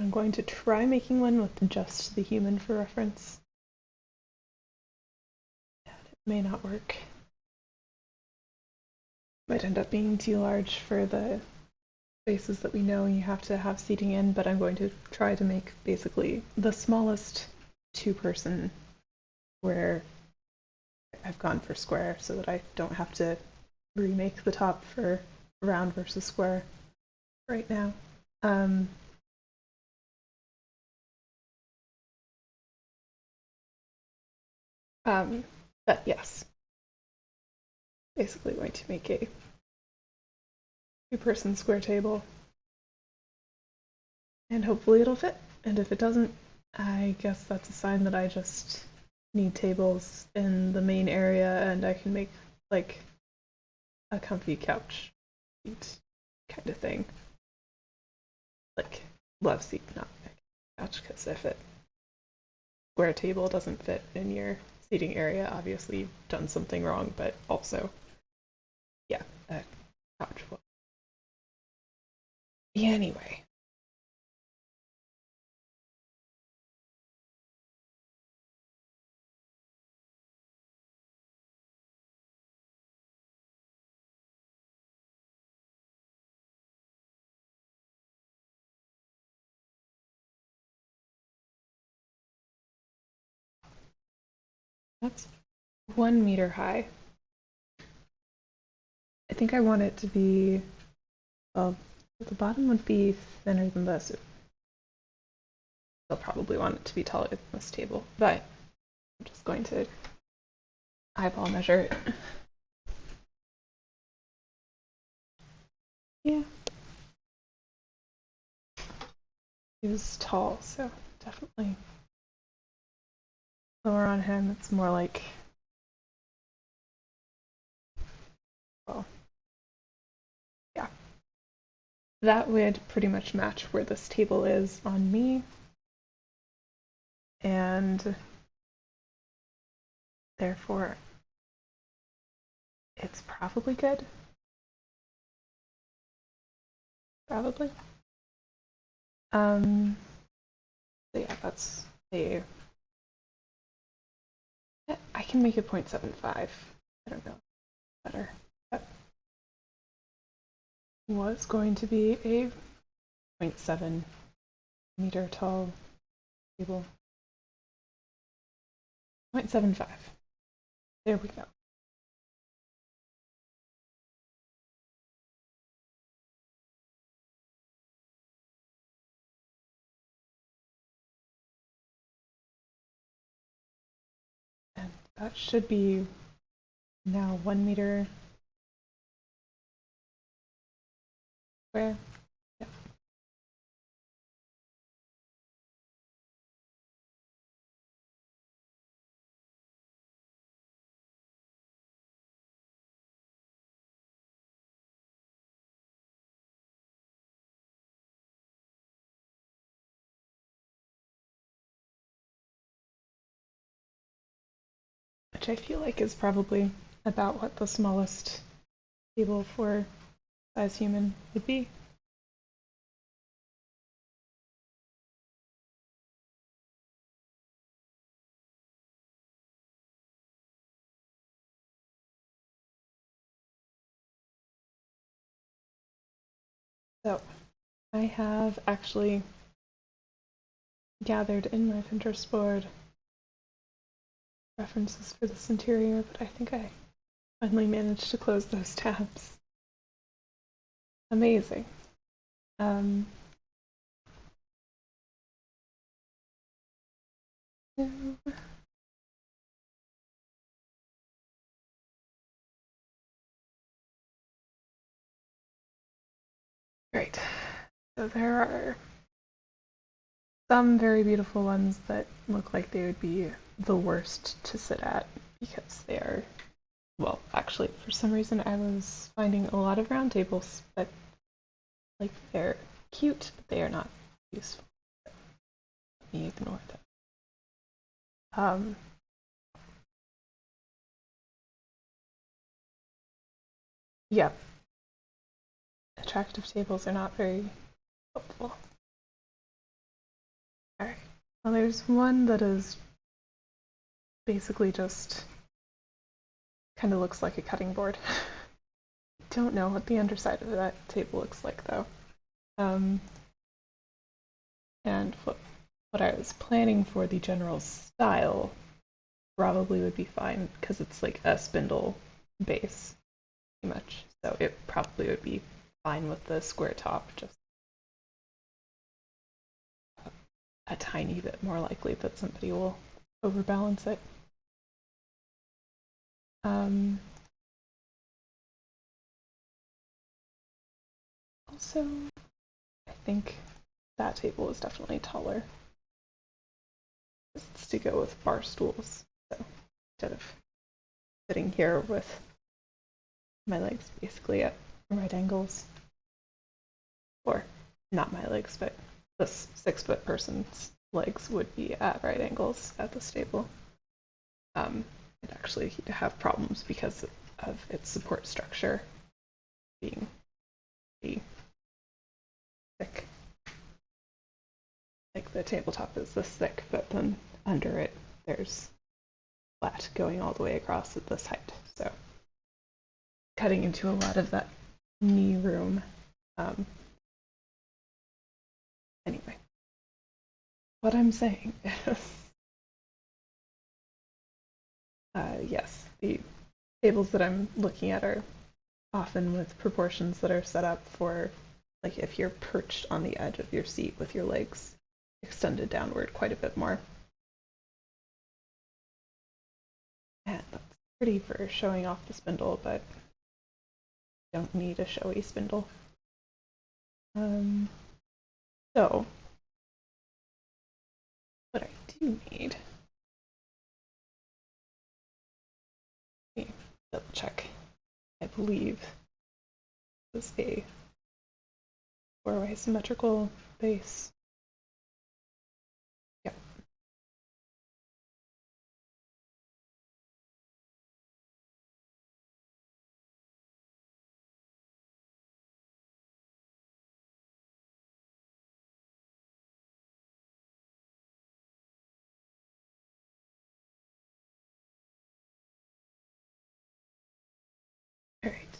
I'm going to try making one with just the human for reference. It may not work. Might end up being too large for the spaces that we know you have to have seating in, but I'm going to try to make basically the smallest two-person where I've gone for square so that I don't have to remake the top for round versus square right now. But yes, basically going to make a two-person square table and hopefully it'll fit. And if it doesn't, I guess that's a sign that I just need tables in the main area and I can make like a comfy couch seat kind of thing. Like love seat, not couch, because if it square table doesn't fit in your seating area, obviously you've done something wrong, but also, yeah, a couch will. Anyway. That's 1 meter high. I think I want it to be, well, the bottom would be thinner than this. They'll probably want it to be taller than this table, but I'm just going to eyeball measure it. Yeah. He was tall, so definitely lower on him. It's more like, well, yeah. That would pretty much match where this table is on me. And therefore, it's probably good. Probably. So yeah, that's a. I can make it 0.75. I don't know. Better. That was going to be a 0.7 meter tall table. 0.75. There we go. And that should be now 1 meter square. Yeah. Which I feel like is probably about what the smallest table for size human would be. So I have actually gathered in my Pinterest board references for this interior, but I think I finally managed to close those tabs. Amazing. Um, Great. So there are some very beautiful ones that look like they would be the worst to sit at because they are, well, actually, for some reason I was finding a lot of round tables, but like they're cute, but they are not useful. Let me ignore that. Yeah, attractive tables are not very helpful. Well, there's one that is basically just kind of looks like a cutting board. Don't know what the underside of that table looks like though. Um, and what I was planning for the general style probably would be fine because it's like a spindle base, pretty much. So it probably would be fine with the square top, just a tiny bit more likely that somebody will overbalance it. Also, I think that table is definitely taller. It's to go with bar stools. So instead of sitting here with my legs basically at right angles, or not my legs, but this 6 foot person's legs would be at right angles at this table. It actually have problems because of its support structure being pretty thick. Like the tabletop is this thick, but then under it there's flat going all the way across at this height. So cutting into a lot of that knee room. Anyway, what I'm saying is, yes, the tables that I'm looking at are often with proportions that are set up for, like, if you're perched on the edge of your seat with your legs extended downward quite a bit more. And that's pretty for showing off the spindle, but you don't need a showy spindle. So, what I do need, let me double check. I believe this is a 4-way symmetrical base. Yep. All right.